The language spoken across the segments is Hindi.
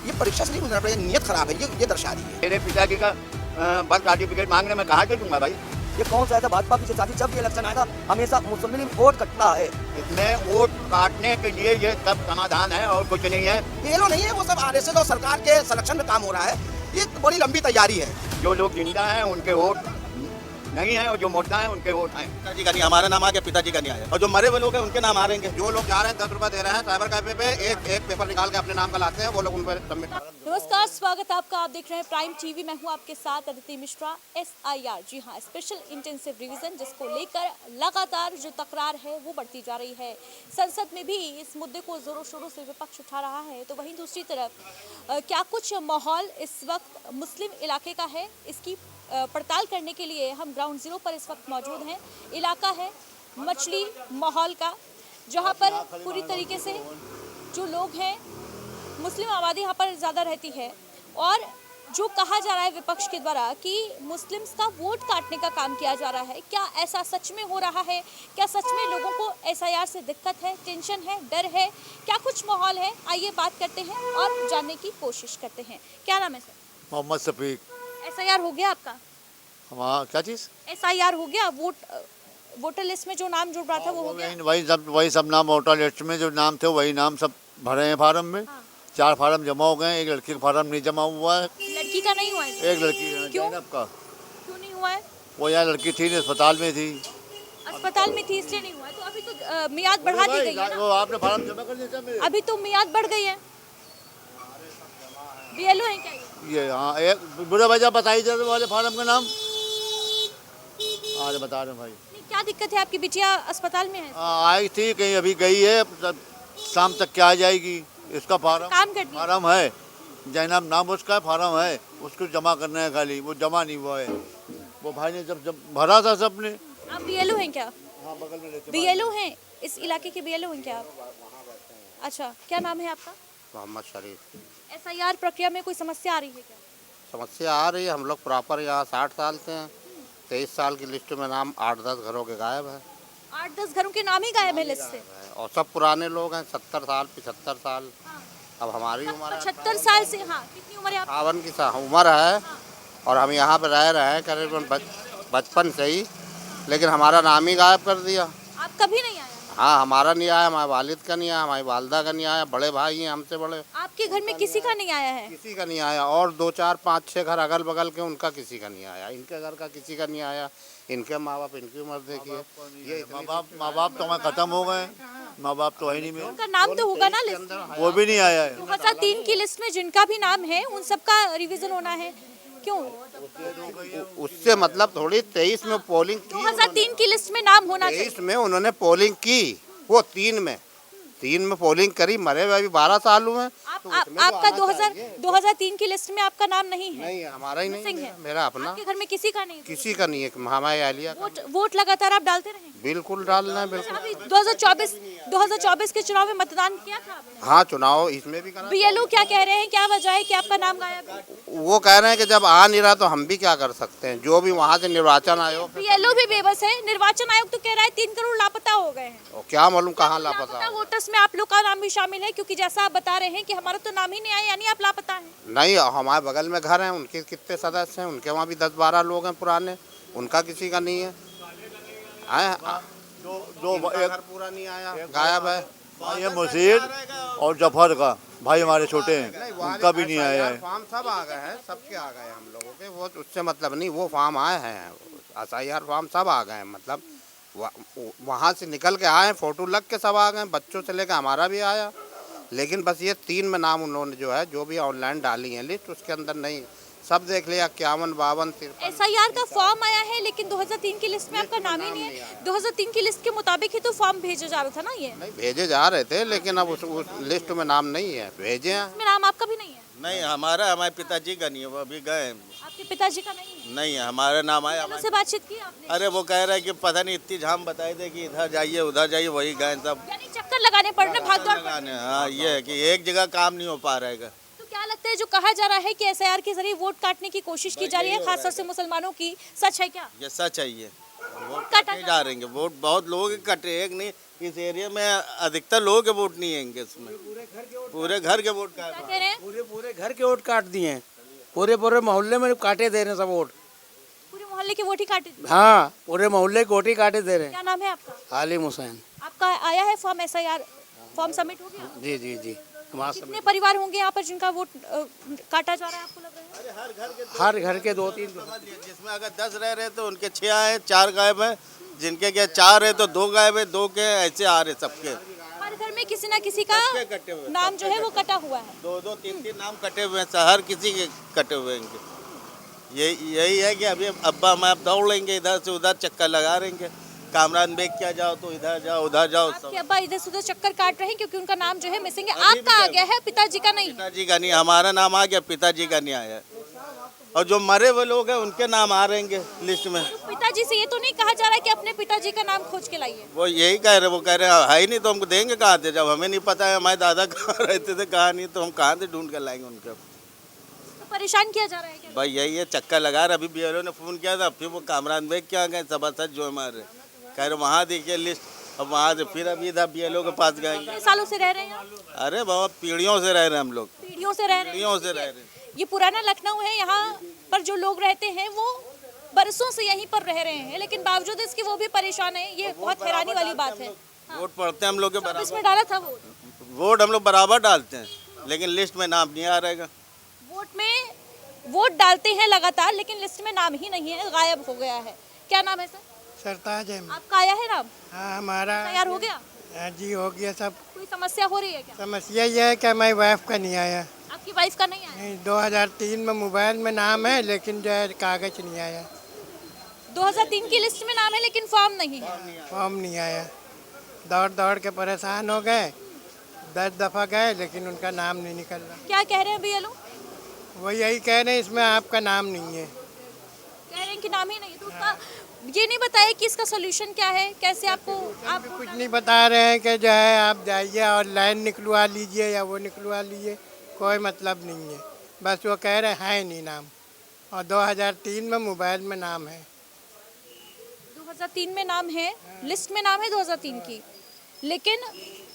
ये परीक्षा से नहीं गुजरना पड़ेगा, नियत खराब है, ये दर्शा रही है। मेरे पिताजी का बर्थ सर्टिफिकेट मांगने में कहाँ से दूंगा भाई। ये कौन सा ऐसा भाजपा पीछे साथी, जब ये इलेक्शन आएगा हमेशा मुसलमान वोट कटता है। इसमें वोट काटने के लिए ये सब समाधान है और कुछ नहीं है। ये लोग नहीं है, वो सब आरएसएस और सरकार के संरक्षण में काम हो रहा है। ये बड़ी लंबी तैयारी है। जो लोग जिंदा हैं उनके वोट नहीं है और जो मुर्दा है उनके वोट हैं। पिताजी का नहीं, हमारा नाम आ गया, पिताजी का नहीं आया। और जो मरे हुए लोग हैं उनके नाम आ रहेंगे। जो लोग जा रहे हैं 10 रुपए दे रहे हैं साइबर कैफे पे, एक पेपर निकाल के अपने नाम का लाते हैं, वो लोग उन पर सबमिट। नमस्कार, स्वागत है आपका। आप देख रहे हैं प्राइम टीवी। मैं हूं आपके साथ अदिति मिश्रा। SIR, जी हां, स्पेशल इंटेंसिव रिवीजन, जिसको लेकर लगातार जो तकरार है वो बढ़ती जा रही है। संसद में भी इस मुद्दे को जोरों शोरों से विपक्ष उठा रहा है, तो वहीं दूसरी तरफ क्या कुछ माहौल इस वक्त मुस्लिम इलाके का है, इसकी पड़ताल करने के लिए हम ग्राउंड जीरो पर इस वक्त मौजूद हैं। इलाका है मछली माहौल का, जहां पर पूरी तरीके से जो लोग हैं, मुस्लिम आबादी यहाँ पर ज़्यादा रहती है। और जो कहा जा रहा है विपक्ष के द्वारा कि मुस्लिम्स का वोट काटने का काम किया जा रहा है, क्या ऐसा सच में हो रहा है? क्या सच में लोगों को SIR से दिक्कत है, टेंशन है, डर है? क्या कुछ माहौल है? आइए बात करते हैं और जानने की कोशिश करते हैं। क्या नाम है सर? मोहम्मद शफीक। SIR हो गया आपका? हाँ, क्या चीज़? SIR हो गया, वोटर लिस्ट में जो नाम जुड़ रहा था वो हो गया? वही सब नाम वोटर लिस्ट में जो नाम थे वही नाम सब भरे हैं फार्म में। हाँ। 4 फार्म जमा हो गए, एक लड़की का फार्म नहीं जमा हुआ है। लड़की का नहीं हुआ है? एक लड़की क्यों? जैनब का। क्यों नहीं हुआ है? वो यार लड़की थी, अस्पताल में थी। अस्पताल में थी इसलिए नहीं हुआ है। तो अभी तो मियाद बढ़ा दी गई है ना? वो आपने फार्म जमा कर दिया मेरे? अभी तो मियाद बढ़ गई है। BLO है क्या ये? हाँ, एक बुरा वजह बताइए जरा वाले फार्म का नाम। आज बता रहे हैं भाई। नहीं, क्या दिक्कत है? आपकी बिटिया अस्पताल में है? आई थी कहीं, अभी गई है, शाम तक क्या आ जाएगी। इसका काम करनी है। फार्म है, जैनब नाम उसका फार्म है, उसको जमा करना है, खाली वो जमा नहीं हुआ है। वो भाई ने जब भरा था सबने। आप BLO हैं क्या? हाँ, बगल में रहते। BLO हैं? इस इलाके के BLO हैं क्या आप? अच्छा, क्या नाम है आपका? मोहम्मद शरीफ। SIR प्रक्रिया में कोई समस्या आ रही है क्या? समस्या आ रही है। हम लोग प्रॉपर यहाँ 60 साल से हैं। 23 साल की लिस्ट में नाम 8-10 घरों के गायब है। 8-10 घरों के नाम ही गायब है लिस्ट से? और सब पुराने लोग हैं, 70 साल 75 साल। हाँ। अब हमारी उम्र है 75 साल से। हाँ, कितनी उम्र है आप? 52 की उम्र है। और हम यहाँ पे रह रहे हैं करीबन बचपन से ही, लेकिन हमारा नाम ही गायब कर दिया। आप कभी नहीं आए? हाँ, हमारा नहीं आया, हमारे वालिद का नहीं आया, हमारी वालदा का नहीं आया, बड़े भाई हैं हमसे बड़े, आपके घर में किसी का नहीं आया है? किसी का नहीं आया। और 2, 4, 5, 6 घर अगल बगल के, उनका किसी का नहीं आया। इनके घर का किसी का नहीं आया। इनके माँ बाप, इनकी उम्र देखिए। ये माँ बाप तो हमारे खत्म हो गए। माँ बाप तो है नहीं मेरे। उनका नाम तो होगा ना लिस्ट में? वो भी नहीं आया है। 2003 की लिस्ट में जिनका भी नाम है उन सबका रिवीजन होना है। क्यों? उससे मतलब थोड़ी 23 में पोलिंग की। 2003 की लिस्ट में नाम होना चाहिए। 23 में उन्होंने पोलिंग की, वो 3 में पोलिंग करी। मरे हुए अभी 12 साल हुए। आपका 2003 की लिस्ट में आपका नाम नहीं है? नहीं, हमारा ही नहीं मिसिंग है, मेरा अपना। आपके घर में किसी का नहीं? किसी का नहीं है। हमारे आलिया का। वोट लगातार आप डालते रहे? बिल्कुल डालना है, बिल्कुल। अभी 2024 के चुनाव में मतदान किया था आपने? हाँ, चुनाव इसमें भी करा। BLO क्या कह रहे हैं, क्या वजह है कि आपका नाम गायब है? वो कह रहे हैं कि जब आ नहीं रहा तो हम भी क्या कर सकते हैं। जो भी वहाँ से निर्वाचन आयोग, BLO भी बेबस है। निर्वाचन आयोग तो कह रहा है 3 करोड़ लापता हो गए हैं। और क्या मालूम कहाँ लापता हो। वोटर्स में आप लोग का नाम भी शामिल है, क्योंकि जैसा आप बता रहे हैं कि हमारा तो नाम ही नहीं आया, यानी आप लापता हैं। नहीं, हमारे बगल में घर हैं, उनके कितने सदस्य हैं, उनके वहाँ भी 10-12 लोग हैं पुराने, उनका किसी का नहीं है। जो घर पूरा नहीं आया, गायब है। ये मुसीर और जफर का भाई हमारे छोटे हैं, उनका भी नहीं आया है। फॉर्म सब आ गए हैं, सबके आ गए हम लोगों के। वो उससे मतलब नहीं, वो फॉर्म आए हैं, SIR फॉर्म सब आ गए हैं। मतलब वहाँ से निकल के आए, फोटो लग के सब आ गए, बच्चों से लेकर हमारा भी आया। लेकिन बस ये 3 में नाम उन्होंने जो है, जो भी ऑनलाइन डाली है लिस्ट, उसके अंदर नहीं। सब देख लिया, 51, 52, 53। SIR का फॉर्म आया है, लेकिन 2003 की लिस्ट में आपका नाम ही नहीं है। 2003 की लिस्ट के मुताबिक ही तो फॉर्म भेजा जा रहा था ना? ये नहीं, भेजे जा रहे थे, लेकिन अब उस लिस्ट में नाम नहीं है। भेजे हैं। इसमें नाम आपका भी नहीं है? नहीं, हमारे पिताजी का नहीं है, वो अभी गए। आपके पिताजी का नहीं है? नहीं है, हमारा नाम आया। BLO से बातचीत की आपने? अरे वो कह रहा है कि पता नहीं इतनी झाम बताई दे कि इधर जाइए उधर जाइए, वही गए सब यानी चक्कर लगाने पड़ रहे, भाग दौड़ पड़ रही। लगाने। हाँ, ये है कि एक जगह काम नहीं हो पा रहा है। तो क्या लगता है जो कहा जा रहा है कि SIR के जरिए वोट काटने की कोशिश की जा रही है, खासतौर से मुसलमानों की, सच है क्या? ये सच चाहिए। वोट काटा काटने जा रहे हैं, वोट बहुत लोग कटे, एक नहीं इस एरिया में अधिकतर लोगों के वोट नहीं आएंगे इसमें, पूरे घर के वोट क्या का कह रहे हैं? पूरे पूरे घर के वोट काट दिए हैं, पूरे पूरे मोहल्ले में काटे दे रहे हैं सब वोट। पूरे मोहल्ले की वोट ही काटी दी। हाँ, पूरे मोहल्ले की वोट ही काटे दे रहे हैं। क्या नाम है आपका? आलिम हुसैन। आपका आया है फॉर्म SIR फॉर्म सबमिट हो गया? जी जी जी, हमारा सब कितने परिवार होंगे यहाँ पर जिनका वोट काटा जा रहा है आपको लग रहा है? हर घर के 2-3 जिसमें अगर 10 रह रहे तो उनके 6 आए, 4 गायब है, जिनके क्या 4 है तो 2 गायब है, 2 के ऐसे आ रहे सबके। हर घर में किसी ना किसी का सबके कटे हुए हैं। नाम जो है वो कटा हुआ है। 2-2, 3-3 नाम कटे हुए हैं, हर किसी के कटे हुए हैं। यही है कि अभी अब्बा मैं अब दौड़ लेंगे, इधर से उधर चक्कर लगा रहेंगे, कामरान बेग क्या जाओ तो इधर जाओ उधर जाओ। आपके अब्बा इधर से उधर चक्कर काट रहे हैं क्योंकि उनका नाम जो है मिसिंग है। आपका आ गया है, पिताजी का नहीं। पिताजी का नहीं, हमारा नाम आ गया, पिताजी का नहीं आया। और जो मरे हुए लोग हैं उनके नाम आ रहेंगे लिस्ट में। तो पिताजी से ये तो नहीं कहा जा रहा है कि अपने पिताजी का नाम खोज के लाइए? वो यही कह रहे, वो कह रहे हैं है ही नहीं तो हमको देंगे कहाँ से, जब हमें नहीं पता है हमारे दादा कहाँ रहते थे कहाँ नहीं, तो हम कहाँ से ढूंढ कर लाएंगे उनके। तो परेशान किया जा रहा है क्या? भाई यही है, चक्कर लगा रहे। अभी BLO ने फ़ोन किया था, फिर वो कामरान बेग क्या गए सभासद जो हमारे, कह रहे वहाँ देखिए लिस्ट, अब वहाँ से फिर अभी इधर BLO के पास गए। कितने सालों से रह रहे हैं यहाँ? अरे बाबा पीढ़ियों से रह रहे हैं हम लोग, पीढ़ियों से रह रहे पीढ़ियों से हैं। रह रहे हैं। ये पुराना लखनऊ है, यहाँ पर जो लोग रहते हैं वो बरसों से यहीं पर रह रहे हैं, लेकिन बावजूद इसके वो भी परेशान है। ये बहुत हैरानी वाली बात है। वोट पड़ते हैं हम लोग के तो इसमें बराबर, डाला था वोट? वोट हम लोग बराबर डालते हैं, लेकिन लिस्ट में नाम नहीं आ रहेगा। वोट में वोट डालते हैं लगातार, लेकिन लिस्ट में नाम ही नहीं है, गायब हो गया है। क्या नाम है सर? सरताज है। आपका आया है नाम? हाँ, हमारा तैयार हो गया? हाँ जी, हो गया सब। कोई समस्या हो रही है क्या? समस्या ये है कि हमारी वाइफ का नहीं आया। आपकी वाइफ का नहीं आया? नहीं, 2003 में मोबाइल में नाम है, लेकिन जो है कागज नहीं आया, 2003 की लिस्ट में नाम है लेकिन फॉर्म नहीं है। फॉर्म नहीं आया। दौड़ दौड़ के परेशान हो गए, 10 दफ़ा गए, लेकिन उनका नाम नहीं निकल रहा। क्या कह रहे हैं BLO? वो यही कह रहे हैं इसमें आपका नाम नहीं है। कह रहे हैं कि नाम ही नहीं है, तो उसका ये नहीं बताया कि इसका सोल्यूशन क्या है, कैसे आपको आप कुछ नहीं बता रहे हैं कि जो है आप जाइए और लाइन निकलवा लीजिए या वो निकलवा लीजिए, कोई मतलब नहीं है। बस वो कह रहे हैं नहीं नाम, और 2003 में मोबाइल में नाम है। 2003 में नाम है, लिस्ट में नाम है 2003 की, लेकिन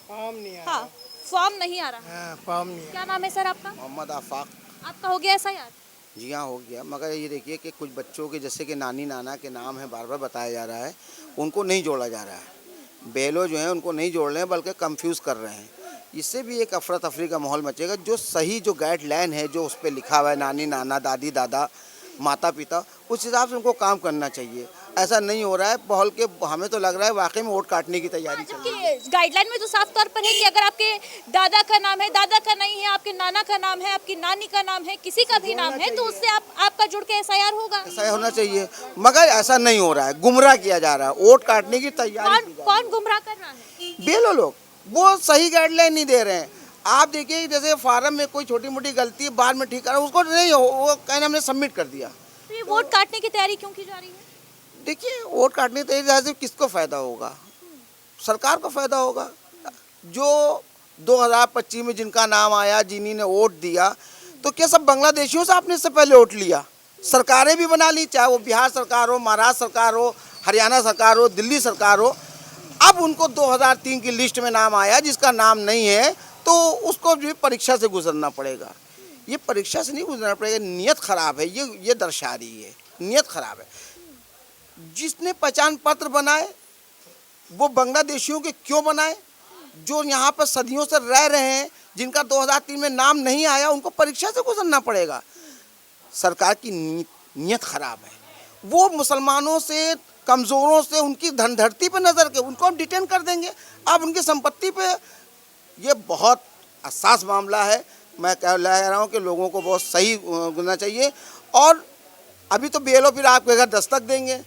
फॉर्म नहीं आया। हाँ फॉर्म नहीं आ रहा। हाँ, फॉर्म नहीं आया। क्या नाम है सर आपका? मोहम्मद आफाक। आपका हो गया SIR? जी हाँ, हो गया, मगर ये देखिए कि कुछ बच्चों के जैसे कि नानी नाना के नाम है बार बार बताया जा रहा है, उनको नहीं जोड़ा जा रहा है। BLO जो है उनको नहीं जोड़ रहे हैं बल्कि कंफ्यूज कर रहे हैं। इससे भी एक अफरा तफरी का माहौल मचेगा। जो सही जो गाइडलाइन है, जो उस पर लिखा हुआ है नानी नाना दादी दादा माता पिता, उस हिसाब से उनको काम करना चाहिए। ऐसा नहीं हो रहा है माहौल के, हमें तो लग रहा है वाकई में वोट काटने की तैयारी चल रही है। जबकि गाइडलाइन में तो साफ तौर पर है कि अगर आपके दादा का नाम है, दादा का नहीं है, आपके नाना का नाम है, आपकी नानी का नाम है, किसी का भी नाम है, तो उससे आपका जुड़ के SIR होगा। ऐसा होना चाहिए, मगर ऐसा नहीं हो रहा है, गुमराह किया जा रहा है, वोट काटने की तैयारी। कौन गुमराह कर रहा है? BLO लोग, वो सही गाइडलाइन नहीं दे रहे हैं। आप देखिए जैसे फार्म में कोई छोटी मोटी गलती बाद में ठीक करा, उसको नहीं हो, वो कहना हमने सबमिट कर दिया। तो ये वोट काटने की तैयारी क्यों की जा रही है? देखिए वोट काटने की तैयारी से किसको फ़ायदा होगा? सरकार को फ़ायदा होगा। जो 2025 में जिनका नाम आया, जिन्हीं ने वोट दिया, तो क्या सब बांग्लादेशियों से आपने इससे पहले वोट लिया? सरकारें भी बना ली, चाहे वो बिहार सरकार हो, महाराष्ट्र सरकार हो, हरियाणा सरकार हो, दिल्ली सरकार हो। अब उनको 2003 की लिस्ट में नाम आया, जिसका नाम नहीं है तो उसको भी परीक्षा से गुजरना पड़ेगा। ये परीक्षा से नहीं गुजरना पड़ेगा, नियत ख़राब है, ये दर्शा रही है, नियत ख़राब है। जिसने पहचान पत्र बनाए वो बांग्लादेशियों के क्यों बनाए? जो यहाँ पर सदियों से रह रहे हैं, जिनका 2003 में नाम नहीं आया, उनको परीक्षा से गुजरना पड़ेगा। सरकार की नीयत ख़राब है। वो मुसलमानों से, कमज़ोरों से, उनकी धनधरती पर नज़र के उनको हम डिटेन कर देंगे। अब उनकी संपत्ति पे, ये बहुत हसास मामला है। मैं कह रहा हूँ कि लोगों को बहुत सही गुजरना चाहिए। और अभी तो BLO फिर आपके घर दस्तक देंगे।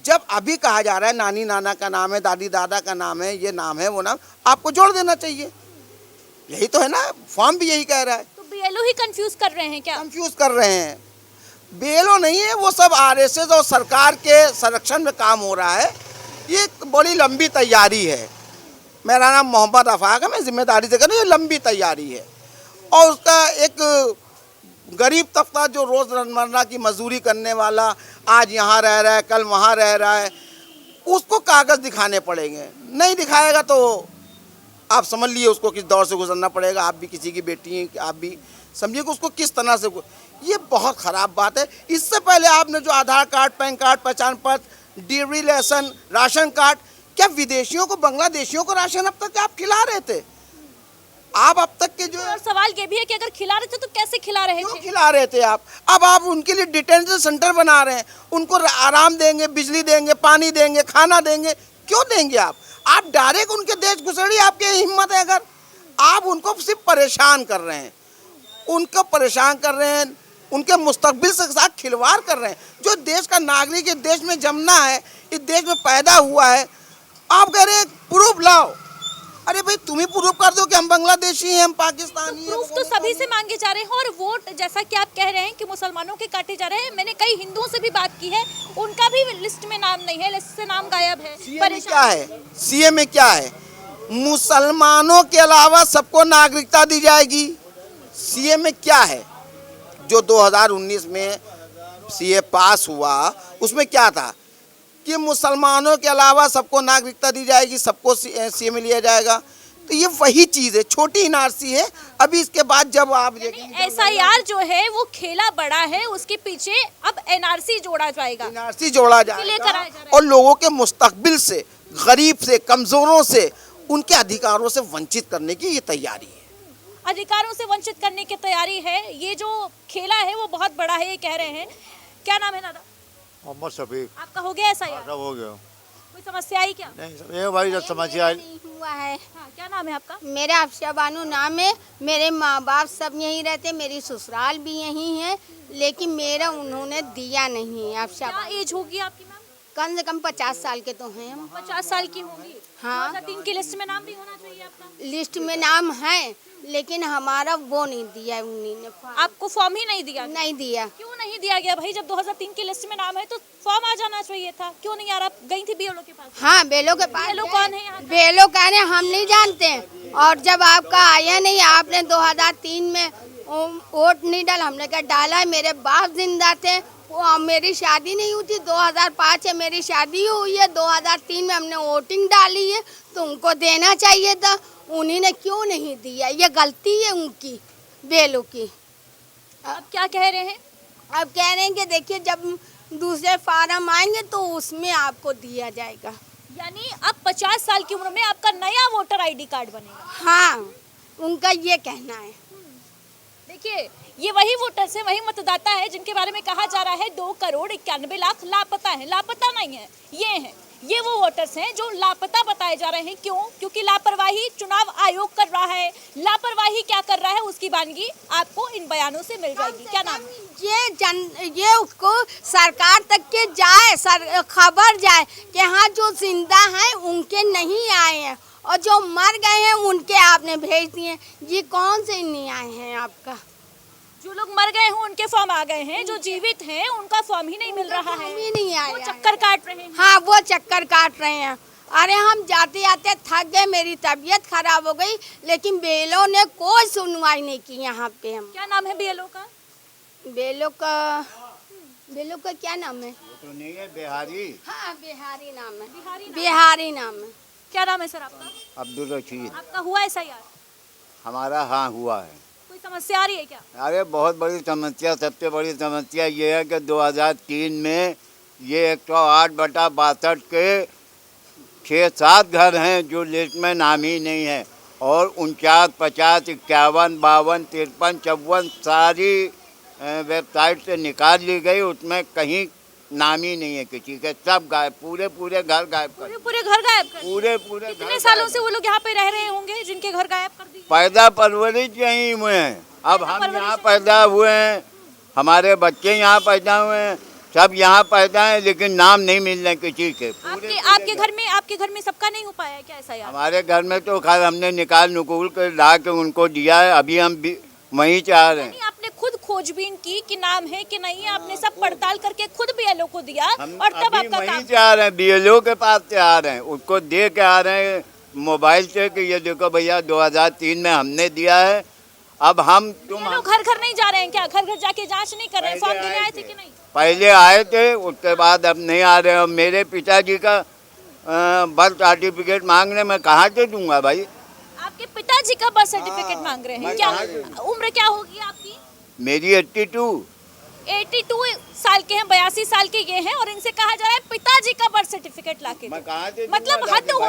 जब अभी कहा जा रहा है नानी नाना का नाम है, दादी दादा का नाम है, ये नाम है, वो नाम आपको जोड़ देना चाहिए। यही तो है ना, फॉर्म भी यही कह रहा है। तो BLO ही कंफ्यूज कर रहे हैं क्या? कंफ्यूज कर रहे हैं। BLO नहीं है, वो सब RSS और सरकार के संरक्षण में काम हो रहा है। ये एक बड़ी लंबी तैयारी है। मेरा नाम मोहम्मद आफाक है, मैं जिम्मेदारी से कह रहा हूँ, ये लंबी तैयारी है। और उसका एक गरीब तबका जो रोज़मर्रा की मजदूरी करने वाला आज यहाँ रह रहा है, कल वहाँ रह रहा है, उसको कागज दिखाने पड़ेंगे, नहीं दिखाएगा तो आप समझ लिए उसको किस दौर से गुजरना पड़ेगा। आप भी किसी की बेटी हैं, आप भी समझिए कि उसको किस तरह से, ये बहुत ख़राब बात है। इससे पहले आपने जो आधार कार्ड, पैन कार्ड, पहचान पत्र, ड्राइविंग लाइसेंस, राशन कार्ड, क्या विदेशियों को, बांग्लादेशियों को राशन अब तक आप खिला रहे थे? आप अब तक के जो और सवाल ये भी है कि अगर खिला रहे थे तो कैसे खिला रहे क्यों थे? खिला रहे थे आप? अब आप उनके लिए डिटेंशन सेंटर बना रहे हैं, उनको आराम देंगे, बिजली देंगे, पानी देंगे, खाना देंगे, क्यों देंगे आप? आप डायरेक्ट उनके देश घुसड़ी, आपकी हिम्मत है अगर? आप उनको सिर्फ परेशान कर रहे हैं, उनको परेशान कर रहे हैं, उनके मुस्तकबिल से साथ खिलवाड़ कर रहे हैं। जो देश का नागरिक इस देश में जमना है, इस देश में पैदा हुआ है, आप कह रहे हैं प्रूफ लाओ। अरे भाई तुम ही प्रूफ कर दो कि हम बांग्लादेशी हैं, हम पाकिस्तानी हैं। प्रूफ तो सभी से मांगे जा रहे हैं और वोट जैसा कि आप कह रहे हैं कि मुसलमानों के काटे जा रहे हैं, मैंने कई हिंदुओं से भी बात की है, उनका भी लिस्ट में नाम नहीं है, लिस्ट से नाम गायब है। क्या है सीए में? क्या है? मुसलमानों के अलावा सबको नागरिकता दी जाएगी। सीए में क्या है? जो 2019 में सीए पास हुआ उसमें क्या था कि मुसलमानों के अलावा सबको नागरिकता दी जाएगी, सबको सीए में लिया जाएगा। तो ये वही चीज़ है, छोटी एनआरसी है। अभी इसके बाद जब आप एसआईआर जो है वो खेला बड़ा है, उसके पीछे अब एनआरसी जोड़ा जाएगा, एनआरसी जोड़ा जाएगा और लोगों के मुस्तकबिल से, गरीब से, कमज़ोरों से, उनके अधिकारों से वंचित करने की ये तैयारी है। अधिकारों से वंचित करने की तैयारी है। ये जो खेला है वो बहुत बड़ा है, ये कह रहे हैं। क्या नाम है दादा? मोहम्मद शफीक। आपका हो गया ऐसा? सब हो गया। कोई समस्या आई क्या? नहीं सब ये भाई जब समस्या नहीं हुआ है। हाँ, क्या नाम है आपका? मेरा अफशा बानू नाम है। मेरे माँ बाप सब यहीं रहते, मेरी ससुराल भी यहीं है, लेकिन मेरा उन्होंने दिया नहीं है। अफशा क्या एज होगी आपकी मैम? कम से कम 50 साल के तो हैं हम। 50 साल की होंगी। हाँ। 2003 की लिस्ट में नाम भी होना चाहिए आपका। लिस्ट में नाम है लेकिन हमारा वो नहीं दिया है, उन्हीं ने आपको फॉर्म ही नहीं दिया? नहीं दिया। क्यों नहीं दिया गया भाई? जब 2003 की लिस्ट में नाम है तो फॉर्म आ जाना चाहिए था, क्यों नहीं आ रहा? गई थी बीएलओ के पास? हाँ, बेलो के पास। बेलो कौन है यहाँ का? बेलो कह रहे हम नहीं जानते हैं। और जब आपका आया नहीं, आपने 2003 में वोट नहीं डाला, हमने क्या डाला है? मेरे बाप जिंदा थे, मेरी शादी नहीं हुई थी। 2005 में मेरी शादी हुई है, 2003 में हमने वोटिंग डाली है, तो उनको देना चाहिए था, उन्हीं ने क्यों नहीं दिया? ये गलती है उनकी, बेलो की। अब क्या कह रहे हैं? अब कह रहे हैं कि देखिए जब दूसरे फार्म आएंगे तो उसमें आपको दिया जाएगा। यानी अब 50 साल की उम्र में आपका नया वोटर आईडी कार्ड बनेगा? हाँ, उनका ये कहना है। देखिए, ये वही वोटर्स है, वही मतदाता है जिनके बारे में कहा जा रहा है 2,91,00,000 लापता है। लापता नहीं है, ये वो वोटर्स हैं जो लापता बताए जा रहे हैं। क्यों? क्योंकि लापरवाही चुनाव आयोग कर रहा है। लापरवाही क्या कर रहा है उसकी वानगी आपको इन बयानों से मिल जाएगी। क्या नाम है? ये उसको सरकार तक के जाए, खबर जाए कि हाँ जो जिंदा हैं उनके नहीं आए हैं और जो मर गए हैं उनके आपने भेज दिए। ये कौन से नहीं आए हैं आपका? जो लोग मर गए हैं उनके फॉर्म आ गए हैं, जो जीवित हैं उनका फॉर्म ही नहीं मिल रहा है। ही नहीं आया। वो चक्कर काट रहे हैं। हाँ, वो चक्कर काट रहे हैं। अरे हम जाते जाते थक गए, मेरी तबीयत खराब हो गई, लेकिन बेलो ने कोई सुनवाई नहीं की यहाँ पे। हम क्या नाम है बेलो का? बेलो का क्या नाम है? तो नहीं है बिहारी। हाँ, बिहारी नाम है। बिहारी नाम है। क्या नाम है सर आपका? अब्दुल रशीद। आपका हुआ ऐसा यार? हमारा हाँ हुआ है। कोई समस्या आ रही है क्या? अरे बहुत बड़ी समस्या, सबसे बड़ी समस्या ये है कि 2003 में ये 108/62 के 6-7 घर हैं जो लिस्ट में नाम ही नहीं है, और 49, 50, 51, 52, 53, 54 सारी वेबसाइट से निकाल ली गई, उसमें कहीं नाम ही नहीं है किसी के। सब गायब, पूरे घर गायब कर, पूरे घर गायब कर, पूरे कितने सालों से वो लोग यहाँ पे रह रहे होंगे जिनके घर गायब कर दिए? पैदा परवरिश यहीं हुए हैं। अब हम यहाँ पैदा हुए हैं, हमारे बच्चे यहाँ पैदा हुए हैं, सब यहाँ पैदा हैं, लेकिन नाम नहीं मिल रहे किसी के। आपके घर में सबका नहीं हो पाया क्या ऐसा यार? हमारे घर में तो खैर हमने निकाल नुकूल कर ला के उनको दिया है, अभी हम भी वहीं चाह रहे हैं। आपने खुद खोजबीन की कि नाम है कि नहीं है, आपने सब पड़ताल करके खुद बीएलओ को दिया और तब आपका वहीं से आ रहे हैं, बीएलओ के पास से आ रहे हैं, उसको दे के आ रहे हैं मोबाइल से कि ये देखो भैया 2003 में हमने दिया है। अब हम तुम घर नहीं जा रहे हैं क्या? घर जाके जांच नहीं कर रहे हैं? फॉर्म देने आए थे कि नहीं? पहले आए थे, उसके बाद अब नहीं आ रहे हैं। मेरे पिताजी का बर्थ सर्टिफिकेट मांगने में कहाँ से दूंगा भाई? आपके पिताजी का बर्थ सर्टिफिकेट मांग रहे हैं क्या? उम्र क्या होगी आपकी? मेरी 82। 82 साल के हैं, 82 साल के ये हैं और इनसे कहा जा रहा है पिताजी का बर्थ सर्टिफिकेट लाके दो। मैं कहाँ से दूंगा मतलब हद लाके भाई?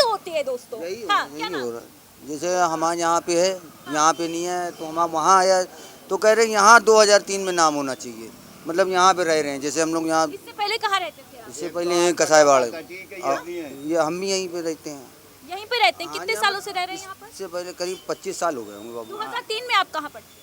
होती है दोस्तों। हाँ, क्या नाम? हो रहा है। जैसे हमारे यहाँ पे है, यहाँ पे नहीं है, तो हम वहाँ आया तो कह रहे हैं यहाँ 2003 में नाम होना चाहिए। मतलब यहाँ पे रह रहे हैं, जैसे हम लोग यहाँ इससे पहले कहाँ रहते थे आप? इससे पहले यहीं कसाईबाड़ ठीक है, यही है। ये हम भी यहीं पे रहते हैं। यहीं पे रहते हैं? कितने सालों से रह रहे हैं यहाँ पर? इससे पहले करीब 25 साल हो गए होंगे बाबू। 2003 में आप कहाँ पढ़ते थे?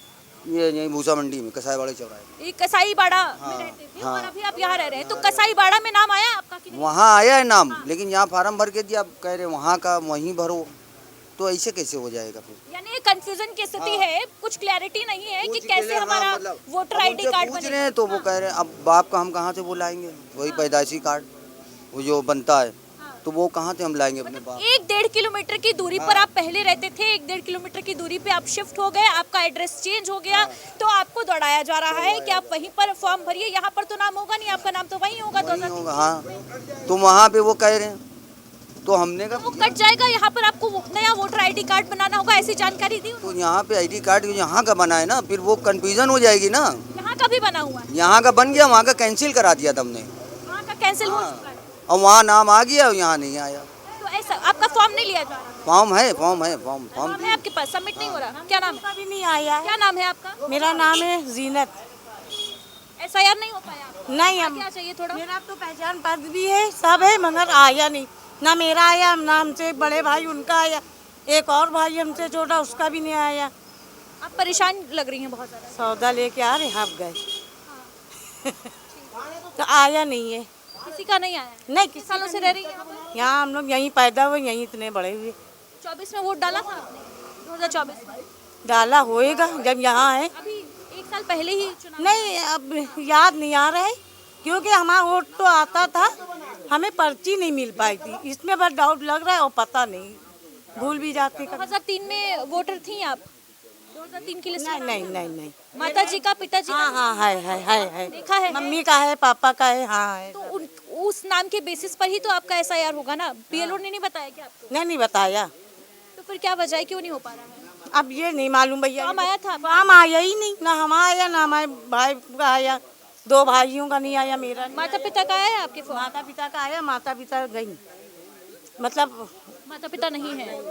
ये यहीं भूसा मंडी में कसाईबाड़ी चौराहे ये कसाईबाड़ा में रहते थे और अभी आप यहाँ रह रहे हैं, तो कसाईबाड़ा में नाम आया आपका कि में। नहीं? वहाँ आया है नाम, लेकिन यहाँ फार्म भर के दिया, आप कह रहे हैं वहाँ का वहीं भरो, तो ऐसे कैसे हो जाएगा फिर? यानी ये कंफ्यूजन की स्थिति है, कुछ क्लैरिटी नहीं है कि कैसे हमारा वोटर आईडी कार्ड पूछ रहे बनेगा। हैं तो वो कह रहे हैं अब बाप का हम कहाँ से वो लाएंगे, वही पैदाइशी कार्ड वो जो बनता है, तो वो कहाँ से हम लाएंगे अपने बाप? 1-1.5 किलोमीटर की दूरी पर आप पहले रहते थे, 1-1.5 किलोमीटर की दूरी पे आप शिफ्ट हो गए, आपका एड्रेस चेंज हो गया, तो आपको दौड़ाया जा रहा है कि आप वहीं पर फॉर्म भरिए। यहाँ पर तो नाम होगा नहीं, आपका नाम तो वहीं होगा। वही होगा, हाँ। तो वहाँ पे वो कह रहे हैं, तो हमने वो कहा कट जाएगा, यहाँ पर आपको नया वोटर आईडी कार्ड बनाना होगा, ऐसी जानकारी दी। तो यहाँ पे आईडी कार्ड यहाँ का बना है ना, फिर वो कंफ्यूजन हो जाएगी ना। यहाँ का भी बना हुआ है, यहाँ का बन गया, वहाँ का कैंसिल करा दिया था हमने, वहाँ का कैंसिल हो चुका है, और वहाँ नाम आ गया और यहाँ नहीं आया। तो ऐसा आपका फॉर्म नहीं लिया जा रहा? फॉर्म है, फॉर्म है, फॉर्म फॉर्म है आपके पास, सबमिट नहीं हो रहा? क्या नाम है? भी नहीं आया है। क्या नाम है आपका? मेरा नाम है जीनत। SIR नहीं हो पाया आपका? नहीं, हम क्या चाहिए थोड़ा? मेरा तो पहचान पत्र भी है, सब है, मगर आया नहीं। ना मेरा आया, ना हमसे बड़े भाई उनका आया, एक और भाई हमसे छोटा उसका भी नहीं आया। आप परेशान लग रही हैं बहुत ज्यादा। सौदा लेके आ रहे हप गए तो आया नहीं है, किसी का नहीं आया? नहीं किस सालों से रह रही हैं यहाँ पर? यहाँ हम लोग यहीं पैदा हुए, यहीं इतने बड़े हुए। 24 में वोट डाला था आपने? 2024 में? डाला होएगा जब यहाँ है। अभी 1 साल पहले ही चुनाव। नहीं, अब याद नहीं आ रहा है, क्योंकि हमारा वोट तो आता था, हमें पर्ची नहीं मिल पाई थी, इसमें बस डाउट लग रहा है और पता नहीं, भूल भी जाते कभी। 2003 में वोटर थी आप? 2003 की लिस्ट नहीं में? नहीं नहीं नहीं। माता जी का, पिताजी हाँ का? हाँ है देखा है? मम्मी का है, पापा का है, हाँ है। तो उस नाम के बेसिस पर ही तो आपका SIR होगा ना? BLO ने नहीं बताया क्या आपको? नहीं बताया। तो फिर क्या वजह है, क्यों नहीं हो पा रहा है? अब ये नहीं मालूम भैया। फॉर्म आया था? फॉर्म आया ही नहीं, ना हमारा आया ना हमारे भाई का आया, 2 भाइयों का नहीं आया, मेरा नहीं माता पिता का आया आपके फॉर्म? माता पिता का आया, माता पिता गई, मतलब माता पिता नहीं है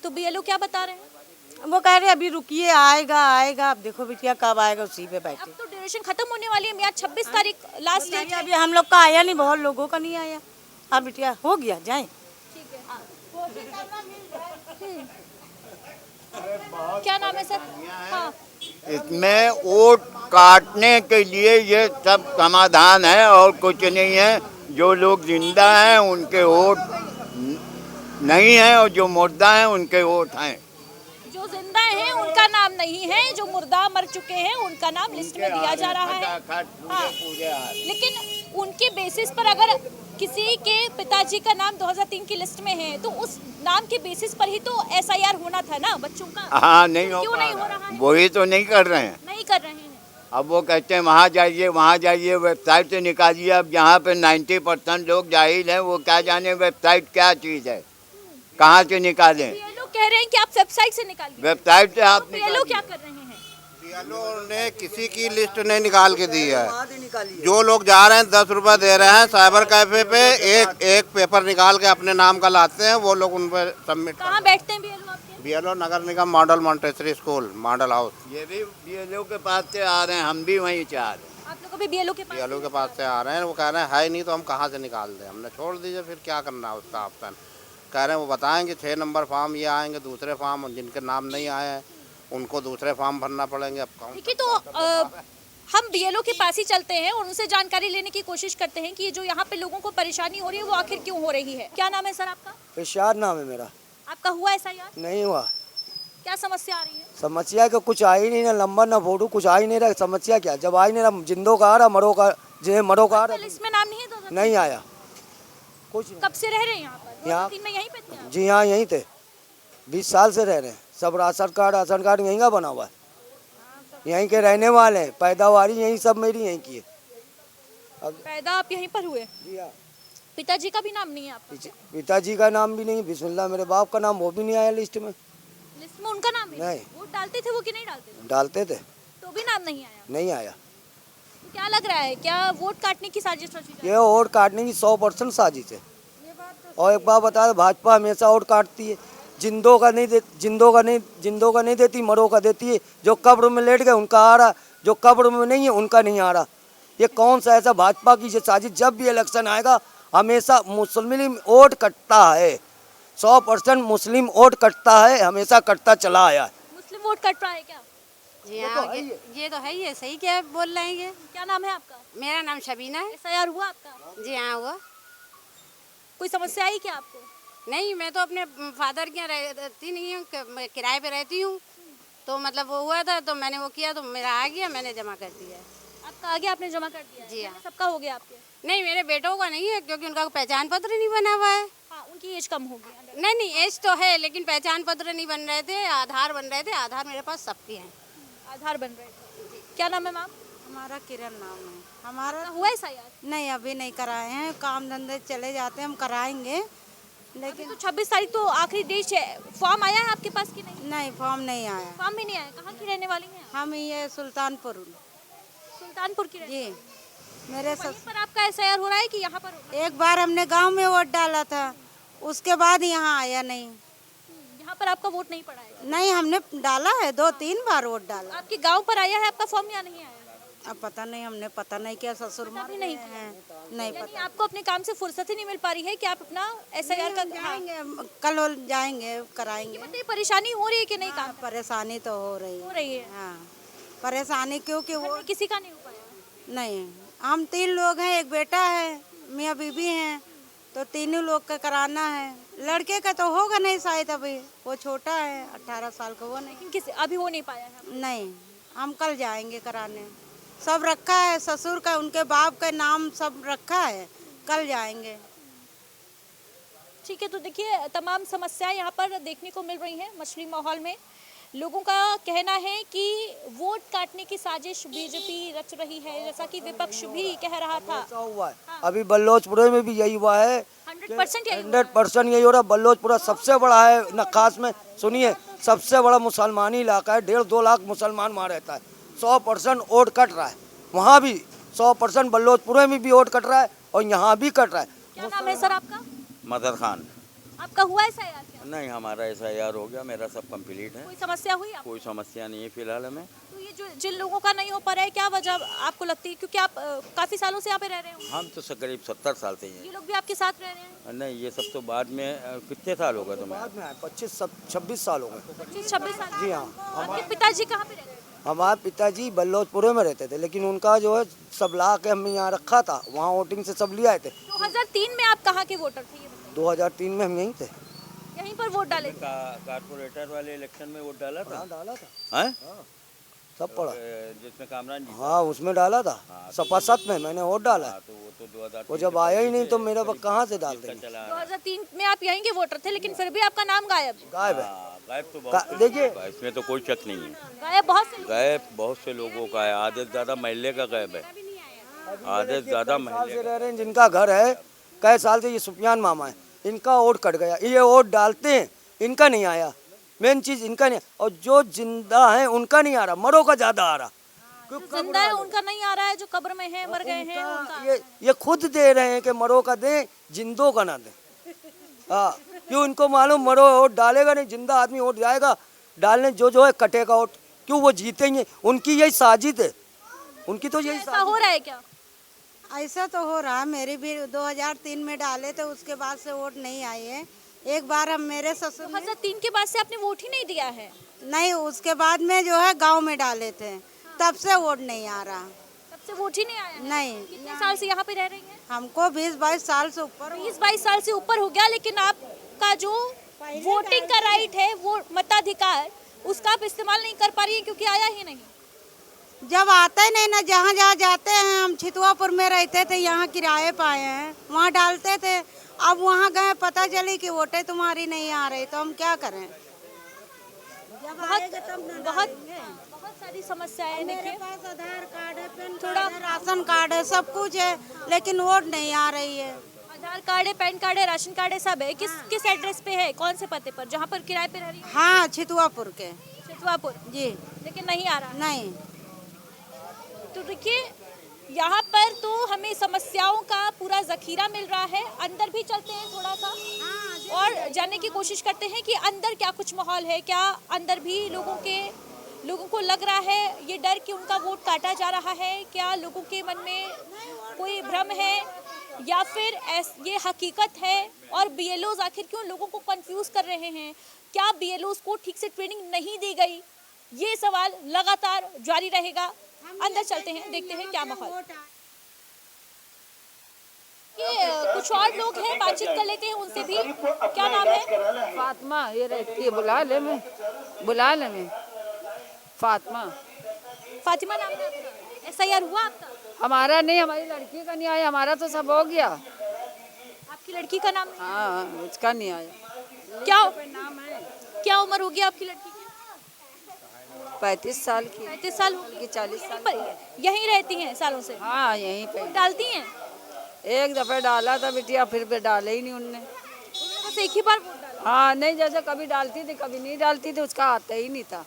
तो BLO क्या बता रहे हैं? वो कह रहे अभी रुकिए, आएगा आएगा, अब देखो बिटिया कब आएगा, उसी पे बैठे। अब तो ड्यूरेशन खत्म होने वाली है मियां, 26 तारीख लास्ट डेट है। अभी हम लोग का आया नहीं, बहुत लोगों का नहीं आया। अब बिटिया हो गया, जाए। क्या नाम है सर? हाँ, इसमें वोट काटने के लिए ये सब समाधान है और कुछ नहीं है। जो लोग जिंदा हैं उनके वोट नहीं है और जो मुर्दा हैं उनके वोट हैं। जो जिंदा हैं उनका नाम नहीं है, जो मुर्दा मर चुके हैं उनका नाम लिस्ट में दिया जा रहा है। हाँ, लेकिन उनके बेसिस पर अगर किसी के पिताजी का नाम 2003 की लिस्ट में है तो उस नाम के बेसिस पर ही तो SIR होना था ना बच्चों का। हाँ, नहीं हो क्यों पा नहीं हो रहा रहा है? वही तो नहीं कर रहे हैं। नहीं कर रहे हैं। अब वो कहते हैं वहाँ जाइए, वेबसाइट से निकालिए। अब यहाँ पे 90% लोग जाहिल हैं, वो क्या जाने वेबसाइट क्या चीज़ है, कहाँ से निकालें। BLO कह रहे हैं कि आप वेबसाइट से निकालिए। वेबसाइट से आप BLO क्या कर रहे हैं? BLO ने किसी की लिस्ट नहीं निकाल के दी है। जो लोग जा रहे हैं 10 रुपए दे रहे हैं साइबर कैफे पे, एक पेपर निकाल के अपने नाम का लाते हैं, वो लोग उन पर सबमिट। कहाँ बैठते हैं BLO आपके? BLO नगर निगम model Montessori school, model house. ये भी BLO के पास से आ रहे हैं, हम भी वहीं से आ रहे हैं। आप लोग अभी BLO के पास? BLO के पास से आ रहे हैं, वो कह रहे हैं है नहीं तो हम कहाँ से निकाल दें। हमने छोड़ दीजिए, फिर क्या करना है उसका ऑप्शन। कह रहे हैं वो बताएंगे 6 नंबर फॉर्म ये आएंगे, दूसरे फॉर्म जिनके नाम नहीं आए हैं उनको दूसरे फॉर्म भरना पड़ेंगे। अब कौन देखिए, तो हम BLO के पास ही चलते हैं और उनसे जानकारी लेने की कोशिश करते हैं कि ये जो यहाँ पे लोगों को परेशानी हो रही है वो आखिर क्यों हो रही है। क्या नाम है सर आपका? इरशाद नाम है मेरा। आपका हुआ SIR? नहीं हुआ। क्या समस्या आ रही है? समस्या का कुछ आ ही नहीं, ना नंबर ना फोटो, कुछ आ ही नहीं रहा। समस्या क्या, जब आ ही नहीं रहा, जिंदों का आ रहा, मरो का आ रहा, लिस्ट में नाम नहीं है? 2003 नहीं आया कुछ नहीं। कब से रह रहे हैं यहाँ पर? यहाँ 2003 में यहीं पे थे आप? जी हाँ, यहीं थे, 20 साल से रह रहे हैं। सब राशन कार्ड यहीं का बना हुआ है, यहीं के रहने वाले हैं। पैदावारी यहीं सब मेरी यहीं की है। पैदा आप यहीं पर हुए? जी हाँ। पिताजी का भी नाम नहीं है आपका? पिताजी का नाम भी नहीं, बिस्मिल्लाह मेरे बाप का नाम, वो भी नहीं आया लिस्ट में। लिस्ट में उनका नाम है? नहीं। वोट डालते थे वो कि नहीं डालते थे? डालते थे, तो भी नाम नहीं आया। नहीं आया। तो क्या लग रहा है, क्या वोट काटने की साजिश रची जा रही है? ये वोट काटने की 100% साजिश है। और एक बात बता, भाजपा हमेशा वोट काटती है, जिंदों का नहीं देती, मरों का देती है। जो कब्र में लेट गए उनका आ रहा, जो कब्र में नहीं है उनका नहीं आ रहा। ये कौन सा ऐसा भाजपा की जो साजिश, जब भी इलेक्शन आएगा हमेशा मुस्लिम वोट कटता है, 100% मुस्लिम वोट कटता है, हमेशा कटता चला आया है। मुस्लिम वोट कट रहा है क्या? जी हाँ, ये तो है ही है, सही क्या बोल रहे हैं ये। क्या नाम है आपका? मेरा नाम शबीना है। एसआईआर हुआ आपका? जी हाँ हुआ। कोई समस्या आई क्या आपको? नहीं, मैं तो अपने फादर के यहाँ रहती नहीं हूँ, मैं किराए पे रहती हूँ, तो मतलब वो हुआ था तो मैंने वो किया तो मेरा आ गया, मैंने जमा कर दिया। आपका आ गया, आपने जमा कर दिया? जी हाँ। सबका हो गया आपके? नहीं, मेरे बेटों का नहीं है क्योंकि उनका पहचान पत्र नहीं बना हुआ है। हाँ, उनकी एज कम होगी। नहीं, एज तो है लेकिन पहचान पत्र नहीं बन रहे थे, आधार बन रहे थे। आधार मेरे पास सबके हैं। आधार बन रहे थे। क्या नाम है मैम? हमारा किरण नाम है। हमारा हुआ एसआईआर? नहीं, अभी नहीं कराए हैं, काम धंधे चले जाते हैं, हम कराएंगे। लेकिन तो 26 तारीख तो आखिरी डेट है। फॉर्म आया है आपके पास कि नहीं? नहीं, फॉर्म नहीं आया। फॉर्म भी नहीं आया। कहाँ की रहने वाली हैं? हम ये सुल्तानपुर की रहने? जी। मेरे वहीं पर आपका एसआईआर हो रहा है कि यहाँ पर हो रहा है? एक बार हमने गांव में वोट डाला था, उसके बाद यहाँ आया नहीं। यहाँ पर आपका वोट नहीं पड़ा है? नहीं, हमने डाला है, 2-3 बार वोट डाला। आपके गांव पर आया है आपका फॉर्म या नहीं आया? अब पता नहीं, हमने पता नहीं क्या, ससुर मर नहीं हैं, नहीं यानी पता। आपको अपने काम से फुर्सत ही नहीं मिल पा रही है कि आप अपना एसआईआर का जाएंगे, कल जाएंगे, कराएंगे। मतलब परेशानी हो रही है कि नहीं? काम परेशानी तो हो रही है। हाँ, परेशानी क्योंकि वो किसी का नहीं हो पाया? नहीं, हम 3 लोग हैं, एक बेटा है, मियाँ बीबी हैं, तो तीनों लोग का कराना है। लड़के का तो होगा नहीं शायद, अभी वो छोटा है, 18 साल का, वो नहीं। किसी अभी हो नहीं पाया है? नहीं, हम कल जाएंगे कराने। सब रखा है, ससुर का, उनके बाप का नाम सब रखा है, कल जाएंगे। ठीक है, तो देखिए तमाम समस्याएं यहाँ पर देखने को मिल रही हैं मछली माहौल में। लोगों का कहना है कि वोट काटने की साजिश बीजेपी रच रही है, जैसा कि विपक्ष भी कह रहा था। ऐसा हुआ है। अभी बल्लोचपुरे में भी यही हुआ है, 100% यही हो रहा। बल्लोचपुरा सबसे बड़ा है नक्खास में, सुनिए, सबसे बड़ा मुसलमानी इलाका है, 1.5-2 लाख मुसलमान वहाँ रहता है। 100% वोट कट रहा है, वहाँ भी 100% बल्लोचपुरे में भी वोट कट रहा है और यहाँ भी कट रहा है। क्या नाम है सर आपका? मदर खान। आपका हुआ एसआईआर क्या? नहीं, हमारा एसआईआर हो गया, मेरा सब कंप्लीट है। कोई समस्या हुई आपको? कोई समस्या नहीं है फिलहाल हमें। तो ये जो जिन लोगों का नहीं हो पा रहा है, क्या वजह आपको लगती है? क्योंकि आप काफी सालों से यहाँ पे रह रहे हो। हम तो करीब 70 साल से हैं। ये लोग भी आपके साथ रह रहे हैं? नहीं, ये सब तो बाद में। कितने साल हो गए तुम्हें? बाद में 25-26 साल हो गए। 25-26 साल? जी हाँ। आपके पिताजी कहाँ पे रहते थे? हमारे पिताजी बल्लोचपुरे में रहते थे, लेकिन उनका जो है सब ला के हमने यहाँ रखा था, वहाँ वोटिंग से सब ले आए थे। 2003 में आप कहाँ के वोटर थे ये बताइए? 2003 में हम यहीं थे, यहीं पर वोट डाले थे? कारपोरेटर वाले इलेक्शन में वोट डाला था। डाला था, हैं? सब पड़ा। जिसमें कामरान जी। हाँ, उसमें डाला था, सपा 7 में मैंने वोट डाला। तो वो तो 2003 वो जब आया ही नहीं तो मेरा वक्त कहाँ से डाल देंगे? 2003 में आप यहीं के वोटर थे, लेकिन फिर भी आपका नाम गायब गायब है। गायब तो बहुत देखिए, इसमें तो कोई शक नहीं है। गायब बहुत से लोगों का है, आधे से ज्यादा महल्ले का गायब है, आधे से ज्यादा महल्ले से रह रहे हैं, जिनका घर है कई साल से, ये सुफियान मामा है, इनका वोट कट गया, ये वोट डालते हैं, इनका नहीं आया, मेन चीज इनका नहीं। और जो जिंदा है उनका नहीं आ रहा, मरों का ज्यादा आ रहा। जो जिंदा है उनका नहीं आ रहा है, जो कब्र में है, मर गए हैं, उनका ये खुद दे रहे हैं कि मरो का दें, जिंदों का ना दें। हाँ, क्यों इनको मालूम मरो वोट डालेगा नहीं, जिंदा आदमी वोट जाएगा डालने, जो है कटेगा वोट, क्यों वो जीतेंगे? उनकी यही साजिश है, उनकी तो यही ऐसा हो रहा है क्या? ऐसा तो हो रहा है, मेरी भी 2003 में डाले थे, उसके बाद से वोट नहीं आई है। एक बार हम मेरे ससुर 2003 के बाद से आपने वोट ही नहीं दिया है? नहीं, उसके बाद में जो है गांव में डाले थे, तब से वोट नहीं आ रहा। तब से वोट ही नहीं आया? नहीं। कितने साल से यहाँ पे रह रही हैं? हमको 20-22 साल से ऊपर। 20-22 साल से ऊपर हो गया, लेकिन आपका जो वोटिंग का राइट है, वो मताधिकार, उसका आप इस्तेमाल नहीं कर पा रही है क्योंकि आया ही नहीं। जब आता ही नहीं ना, जहाँ जहाँ जाते हैं, हम छितवापुर में रहते थे, यहाँ किराए पाए हैं, वहाँ डालते थे। अब वहाँ गए, पता चली कि वोटें तुम्हारी नहीं आ रही, तो हम क्या करें? जब आएगा तब ना डालेंगे। बहुत सारी समस्याएं। मेरे पास आधार कार्ड है, पैन कार्ड है, राशन कार्ड है, सब कुछ है, लेकिन वोट नहीं आ रही है। आधार कार्ड है, पैन कार्ड है, राशन कार्ड है, सब है। किस एड्रेस पे है, कौन से पते पर, जहाँ पर किराए पे रह रही है? हाँ, छितुआपुर के। छितवापुर जी। लेकिन नहीं आ रहा। नहीं। तो देखिए यहाँ पर तो हमें समस्याओं का पूरा जखीरा मिल रहा है। अंदर भी चलते हैं थोड़ा सा और जानने की कोशिश करते हैं कि अंदर क्या कुछ माहौल है, क्या अंदर भी लोगों को लग रहा है ये डर कि उनका वोट काटा जा रहा है, क्या लोगों के मन में कोई भ्रम है या फिर ये हकीकत है। और बीएलओज आखिर क्यों लोगों को कंफ्यूज कर रहे हैं, क्या बीएलओज को ठीक से ट्रेनिंग नहीं दी गई, ये सवाल लगातार जारी रहेगा। अंदर चलते हैं, देखते हैं क्या माहौल। ये कुछ और लोग हैं, बातचीत कर लेते हैं उनसे भी। क्या नाम है? फातिमा, ये रहती है बुला ले में फातिमा। फातिमा नाम है आपका? एसआईआर हुआ आपका? हमारा नहीं, हमारी लड़की का नहीं आया, हमारा तो सब हो गया। आपकी लड़की का नाम? हाँ, उसका नहीं आया। क्या नाम है? क्या उम्र होगी आपकी लड़की की? 35 साल की। 35 साल की 40 साल पर यहीं रहती हैं सालों से? हाँ, यहीं पे डालती हैं। एक दफे डाला था बिटिया, फिर भी डाले ही नहीं उनने। बस एक ही बार वोट डाला? हाँ, नहीं, जैसे कभी डालती थी कभी नहीं डालती थी, उसका आता ही नहीं था।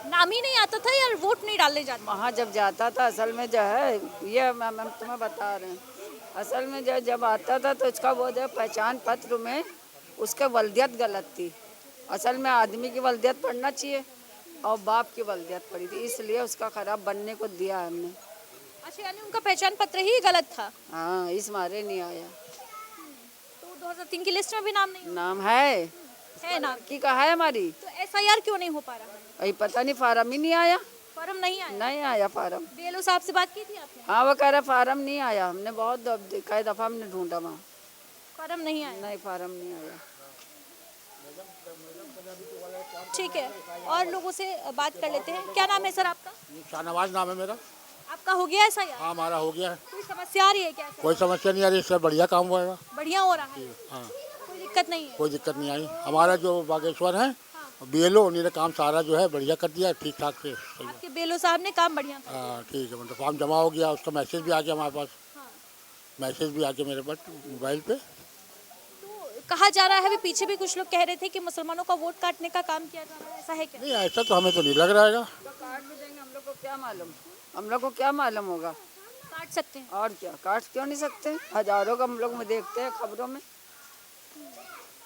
नाम ही नहीं आता था या वोट नहीं डालने जाता? वहाँ जब जाता था असल में जो है, ये मैम तुम्हें बता रहे हैं, असल में जब आता था तो उसका वो जो पहचान पत्र में उसका वल्दियत गलत थी। असल में आदमी की वल्दियत पढ़ना चाहिए और बाप की वल्दियत पड़ी थी, इसलिए उसका खराब बनने को दिया हमने। अच्छा, यानी उनका पहचान पत्र ही गलत था? हाँ, इस मारे नहीं आया। तो 2003 की लिस्ट में भी नाम नहीं? नाम है नाम की कहा है हमारी। तो एसआईआर क्यों नहीं हो पा रहा? अभी पता नहीं, फार्म ही नहीं आया। फार्म नहीं आया? नहीं आया फार्म। बीएलओ साहब से बात की थी आपने? हाँ, वो कह रहा फार्म नहीं आया, हमने बहुत कई दफा हमने ढूंढा वहाँ, फार्म नहीं आया। नहीं, फार्म नहीं आया। ठीक है, और लोगों से बात कर लेते हैं। क्या नाम है सर आपका? शाहनवाज नाम है मेरा। आपका हो गया ऐसा यार? हाँ, हमारा हो गया है। कोई समस्या आ रही है क्या? कोई समस्या नहीं आ रही, इससे बढ़िया काम हुआ है। बढ़िया हो रहा है? हाँ, कोई दिक्कत नहीं है? कोई दिक्कत नहीं आई। हमारा जो बागेश्वर है बीएलओ, उन्होंने काम सारा जो है बढ़िया कर दिया, ठीक ठाक से। आपके बीएलओ साहब ने काम बढ़िया किया? हाँ, ठीक है, मतलब फॉर्म जमा हो गया, उसका मैसेज भी आ गया हमारे पास। मैसेज भी आ गया मेरे पास मोबाइल पे। कहा जा रहा है, अभी पीछे भी कुछ लोग कह रहे थे कि मुसलमानों का वोट काटने का काम किया जा रहा है, ऐसा है क्या? नहीं, ऐसा तो हमें तो नहीं लग रहा है। काट भी देंगे, हम लोग को क्या मालूम, हम लोग को क्या मालूम होगा। काट सकते हैं? और क्या, काट क्यों नहीं सकते, हजारों का हम लोग में देखते हैं खबरों में।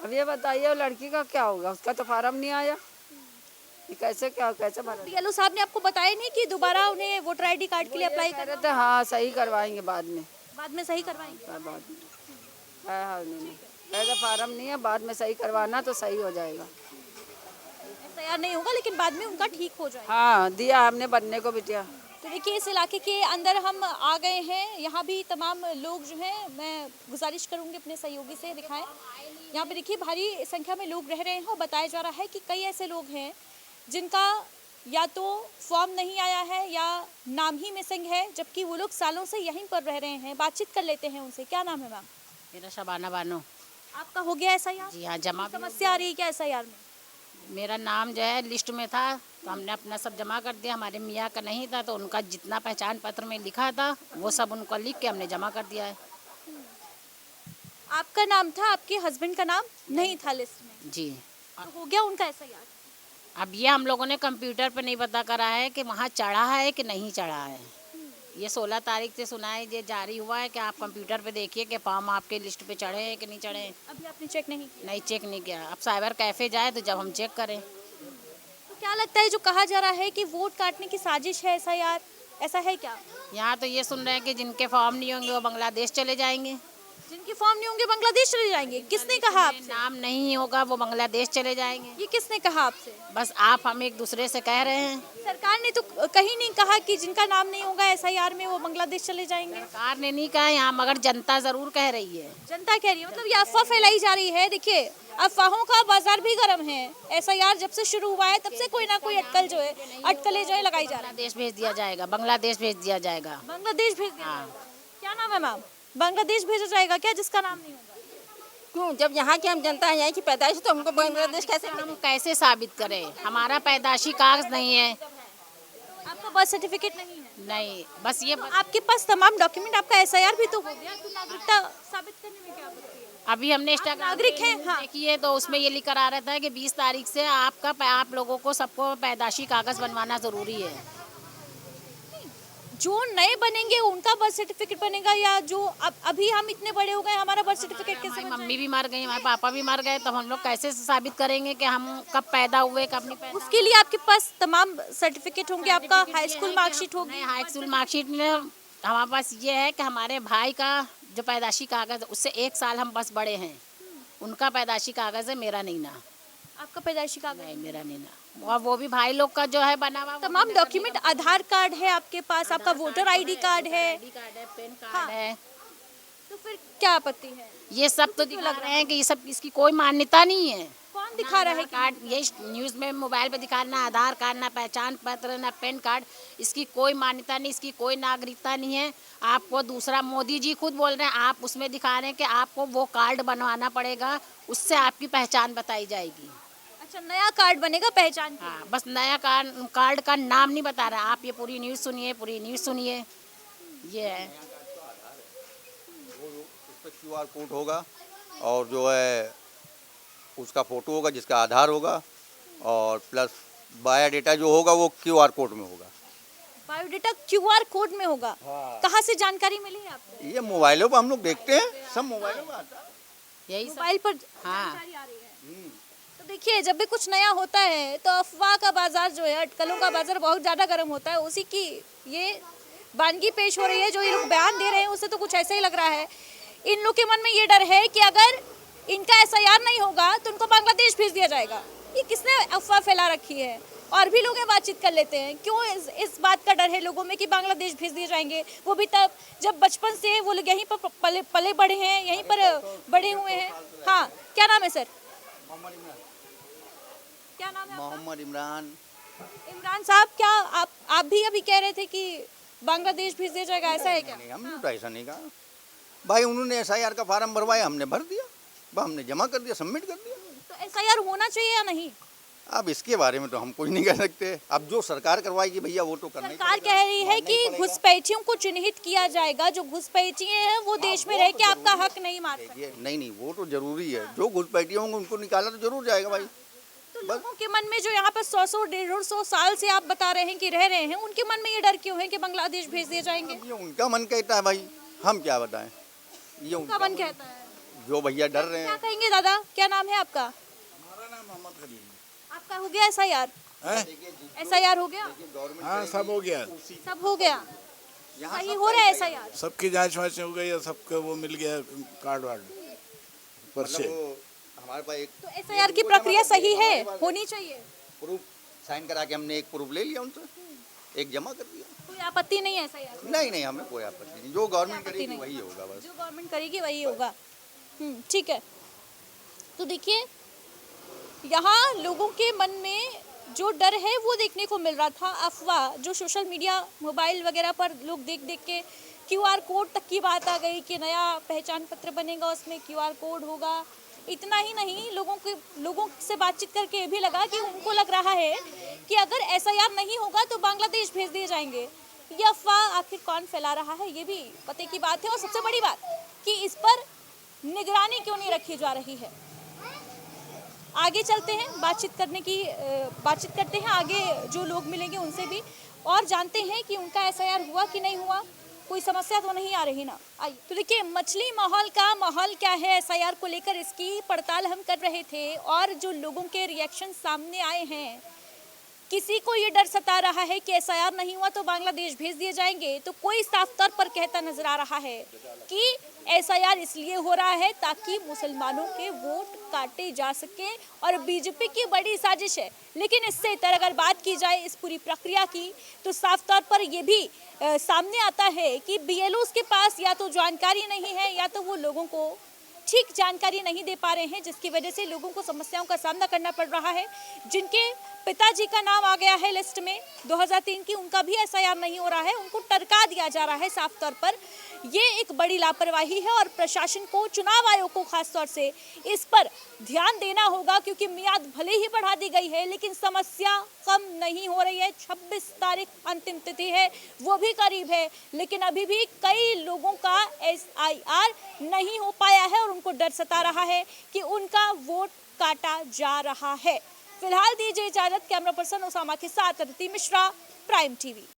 अब ये बताइए लड़की का क्या होगा, उसका तो फार्म नहीं आया, ये कैसे भरा? बीएलओ साहब ने आपको बताया नहीं कि दोबारा उन्हें वोटर आईडी कार्ड के लिए अप्लाई कर रहे थे? हाँ, सही करवाएंगे बाद में। बाद में सही करवाएंगे? बाद में। हाँ, नहीं, ऐसा फार्म नहीं है, बाद में सही करवाना तो सही हो जाएगा। तैयार नहीं होगा लेकिन बाद में उनका ठीक हो जाएगा। हाँ, दिया हमने बनने को बिटिया। तो देखिए, इस इलाके के अंदर हम आ गए हैं। यहाँ भी तमाम लोग जो हैं, मैं गुजारिश करूँगी अपने सहयोगी से दिखाएं। यहाँ पे देखिए भारी संख्या में लोग रह रहे हैं और बताया जा रहा है कि कई ऐसे लोग हैं जिनका या तो फॉर्म नहीं आया है या नाम ही मिसिंग है, जबकि वो लोग सालों से यहीं पर रह रहे हैं। बातचीत कर लेते हैं उनसे। क्या नाम है मैम? मेरा शबाना बानो। आपका हो गया एसआईआर? जी हाँ, जमा। समस्या आ रही है क्या एसआईआर में? मेरा नाम जो है लिस्ट में था तो हमने अपना सब जमा कर दिया। हमारे मियाँ का नहीं था तो उनका जितना पहचान पत्र में लिखा था वो सब उनको लिख के हमने जमा कर दिया है। आपका नाम था, आपके हस्बैंड का नाम नहीं था लिस्ट में? जी। तो हो गया उनका एसआईआर? अब ये हम लोगों ने कंप्यूटर पे नहीं पता करा है कि वहाँ चढ़ा है कि नहीं चढ़ा है। ये 16 तारीख से सुना है, ये जारी हुआ है कि आप कंप्यूटर पे देखिए कि फॉर्म आपके लिस्ट पे चढ़े हैं कि नहीं चढ़े। अभी आपने चेक नहीं किया? नहीं, चेक नहीं किया। अब साइबर कैफे जाए तो जब हम चेक करें। तो क्या लगता है जो कहा जा रहा है कि वोट काटने की साजिश है एसआईआर, ऐसा है क्या? यहाँ तो ये सुन रहे हैं कि जिनके फॉर्म नहीं होंगे वो बांग्लादेश चले जाएंगे। जिनके फॉर्म नहीं होंगे बांग्लादेश चले जाएंगे? किसने कहा आपसे? नाम नहीं होगा वो बांग्लादेश चले जाएंगे। ये किसने कहा आपसे? बस आप हम एक दूसरे से कह रहे हैं। सरकार ने तो कहीं नहीं कहा कि जिनका नाम नहीं होगा एसआईआर में वो बांग्लादेश चले जाएंगे। सरकार ने नहीं कहा यहाँ, मगर जनता जरूर कह रही है। जनता कह रही है, मतलब ये अफवाह फैलाई जा रही है। देखिए, अफवाहों का बाजार भी गर्म है। एसआईआर जब से शुरू हुआ है तब से कोई ना कोई अटकलें जो है लगाई जा रही है। बांग्लादेश भेज दिया जाएगा, बांग्लादेश भेज दिया जाएगा। बांग्लादेश भेज दिया? क्या नाम है मैम? बांग्लादेश भेजा जाएगा क्या जिसका नाम नहीं होगा? क्यों, जब यहाँ की हम जनता है, यहाँ की पैदाइश, तो हमको बांग्लादेश कैसे? हम कैसे साबित करें? हमारा पैदाशी कागज नहीं है। आप आपका बर्थ सर्टिफिकेट नहीं है? नहीं, बस ये तो आपके पास तमाम डॉक्यूमेंट, आपका एसआईआर भी तो हो गया, तो नागरिकता साबित करने में क्या आपत्ति है? अभी हमने इंस्टाग्राम नागरिक हैं, हाँ। देखिए तो उसमें ये लिखकर आ रहा था कि 20 तारीख से आप लोगों को सबको पैदाशी कागज बनवाना जरूरी है। जो नए बनेंगे उनका बर्थ सर्टिफिकेट बनेगा, या जो अभी हम इतने बड़े हो गए हमारा बर्थ सर्टिफिकेट कैसे हमारी बन मम्मी भी मर गई, हमारे पापा भी मर गए, तो हम लोग कैसे साबित करेंगे कि हम कब पैदा हुए कब नहीं पैदा? उसके लिए आपके पास तमाम सर्टिफिकेट होंगे, आपका हाई स्कूल मार्कशीट होगी। हाई स्कूल मार्कशीट में हमारे पास ये है कि हमारे भाई का जो पैदाशी कागज उससे 1 साल हम बस बड़े हैं, उनका पैदाशी कागज है, मेरा नहीं ना। आपका पैदाइशी कागज? नहीं, मेरा नहीं ना। और वो भी भाई लोग का जो है बना हुआ तमाम डॉक्यूमेंट, आधार कार्ड है आपके पास, आपका वोटर आईडी कार्ड है, पैन कार्ड है, तो फिर क्या आपत्ति है? ये सब तो दिखा रहे हैं कि ये सब इसकी कोई मान्यता नहीं है। कौन दिखा रहा है? कार्ड ये न्यूज़ में मोबाइल पे दिखा रहे, ना आधार कार्ड, ना पहचान पत्र, ना पैन कार्ड, इसकी कोई मान्यता नहीं, इसकी कोई नागरिकता नहीं है। आपको दूसरा मोदी जी खुद बोल रहे हैं, आप उसमें दिखा रहे हैं कि आपको वो कार्ड बनवाना पड़ेगा, उससे आपकी पहचान बताई जाएगी। अच्छा, नया कार्ड बनेगा पहचान के? हाँ, बस नया कार्ड का नाम नहीं बता रहा। आप ये पूरी न्यूज़ सुनिए, ये है। उस पर QR कोड होगा और जो है उसका फ़ोटो होगा जिसका आधार होगा, और प्लस बायोडाटा जो होगा वो QR कोड में होगा। बायोडाटा QR कोड में होगा? हाँ। कहाँ से जानकारी मिली है आपको? ये मोबाइलों पर हम लोग देखते हैं, सब मोबाइलों में आता है। यही मोबाइल पर हाँ। जानकारी आ रही है। तो देखिए, जब भी कुछ नया होता है तो अफवाह का बाजार जो है, अटकलों का बाजार बहुत ज़्यादा गर्म होता है। उसी की ये वानगी पेश हो रही है, जो ये लोग बयान दे रहे हैं उससे तो कुछ ऐसा ही लग रहा है। इन लोग के मन में ये डर है कि अगर इनका एसआईआर नहीं होगा तो उनको बांग्लादेश भेज दिया जाएगा। ये किसने अफवाह फैला रखी है? और भी लोग बातचीत कर लेते हैं, क्यों इस बात का डर है लोगों में कि बांग्लादेश भेज दिए जाएंगे? वो भी तब जब बचपन से वो लोग यहीं पर पले बड़े हैं, यहीं पर बड़े हुए हैं। हाँ, क्या नाम है सर? क्या नाम है? मोहम्मद इमरान। इमरान साहब, क्या आप भी अभी कह रहे थे कि बांग्लादेश भेज दिया जाएगा, ऐसा है क्या? नहीं, हमने तो ऐसा नहीं कहा भाई। उन्होंने SIR का फार्म भरवाया, हमने भर दिया, हमने जमा कर दिया, सबमिट कर दिया। तो एसआईआर होना चाहिए या नहीं? अब इसके बारे में तो हम कुछ नहीं कह सकते। अब जो सरकार करवाएगी भैया वो तो करना ही सरकार कह रही है कि घुसपैठियों को चिन्हित किया जाएगा, जो घुसपैठी हैं वो देश में रह के आपका हक नहीं मार सकते। नहीं, वो तो जरूरी है। जो घुसपैठी होंगे उनको निकाला तो जरूर जाएगा भाई। तो लोगों के मन में जो यहाँ पर 100 150 साल से आप बता रहे हैं कि रह रहे हैं, उनके मन में ये डर क्यों है कि बांग्लादेश भेज दिए जाएंगे? ये उनका मन कहता है भाई, हम क्या बताएं। ये उनका मन कहता है। जो भैया डर रहे क्या हैं। कहेंगे दादा, क्या नाम है आपका? हमारा नाम मोहम्मद खलील। आपका हो गया एसआईआर? एसआईआर हो गया? हाँ, सब हो गया। सब हो गया, सही हो रहा है एसआईआर? सबकी जांच वाँच हो गई है, सबको वो मिल गया कार्ड वार्ड पर्चे। हमारे पास एक तो एसआईआर की प्रक्रिया सही है, होनी चाहिए। प्रूफ साइन करा के हमने एक प्रूफ ले लिया उनसे, एक जमा कर दिया। कोई आपत्ति नहीं है एसआईआर? नहीं, हमें कोई आपत्ति नहीं। जो गवर्नमेंट करेगी वही होगा बस। जो गवर्नमेंट करेगी वही होगा। ठीक है। तो देखिए, यहाँ लोगों के मन में जो डर है वो देखने को मिल रहा था। अफवाह जो सोशल मीडिया, मोबाइल वगैरह पर लोग देख के QR कोड तक की बात आ गई कि नया पहचान पत्र बनेगा, उसमें QR कोड होगा। इतना ही नहीं, लोगों से बातचीत करके ये भी लगा कि उनको लग रहा है कि अगर एसआईआर नहीं होगा तो बांग्लादेश भेज दिए जाएंगे। ये अफवाह आखिर कौन फैला रहा है, ये भी पते की बात है। और सबसे बड़ी बात कि इस पर निगरानी क्यों नहीं रखी जा रही है। आगे चलते हैं, बातचीत करते हैं आगे जो लोग मिलेंगे उनसे भी, और जानते हैं कि उनका एसआईआर हुआ कि नहीं हुआ। कोई समस्या तो नहीं आ रही ना? आइए। तो देखिए, मछली माहौल का माहौल क्या है एसआईआर को लेकर, इसकी पड़ताल हम कर रहे थे। और जो लोगों के रिएक्शन सामने आए हैं, किसी को ये डर सता रहा है कि एसआईआर नहीं हुआ तो बांग्लादेश भेज दिए जाएंगे, तो कोई साफ तौर पर कहता नजर आ रहा है कि एसआईआर इसलिए हो रहा है ताकि मुसलमानों के वोट काटे जा सके, और बीजेपी की बड़ी साजिश है। लेकिन इससे इतर अगर बात की जाए इस पूरी प्रक्रिया की, तो साफ तौर पर ये भी सामने आता है कि BLOs के पास या तो जानकारी नहीं है, या तो वो लोगों को ठीक जानकारी नहीं दे पा रहे हैं, जिसकी वजह से लोगों को समस्याओं का सामना करना पड़ रहा है। जिनके पिताजी का नाम आ गया है लिस्ट में 2003 की, उनका भी एसआईआर नहीं हो रहा है, उनको टरका दिया जा रहा है साफ तौर पर। ये एक बड़ी लापरवाही है और प्रशासन को, चुनाव आयोग को खास तौर से इस पर ध्यान देना होगा, क्योंकि मियाद भले ही बढ़ा दी गई है लेकिन समस्या कम नहीं हो रही है। 26 तारीख अंतिम तिथि है, वो भी करीब है, लेकिन अभी भी कई लोगों का एसआईआर नहीं हो पाया है और उनको डर सता रहा है कि उनका वोट काटा जा रहा है। फिलहाल दीजिए इजाजत। कैमरा पर्सन ओसामा के साथ अदिति मिश्रा, प्राइम टीवी।